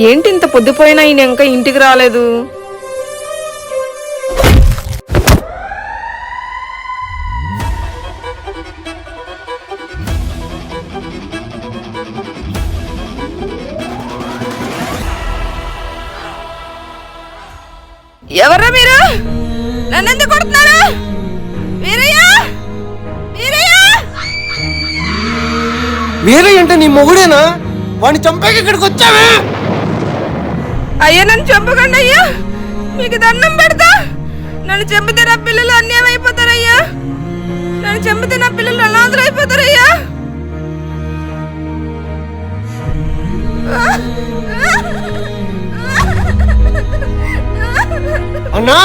ఏంటి ఇంత పొద్దుపోయినా ఈయన ఇంకా ఇంటికి రాలేదు? ఎవర్రా మీరు? నన్ను ఎందుకు కొడుతున్నారు? వీరయ్య! వీరయ్య! వీరయ్య అంటే నీ మొగుడేనా? వాడిని చంపాక ఇక్కడికి వచ్చావే? అయ్యా నన్ను చంపకండి అయ్యా, మీకు దండం పెడతా. నన్ను చంపితే నా పిల్లలు అన్యాయం అయిపోతారయ్యా. నన్ను చంపితే నా పిల్లలు అనాథలు అయిపోతారయ్యా. అన్నా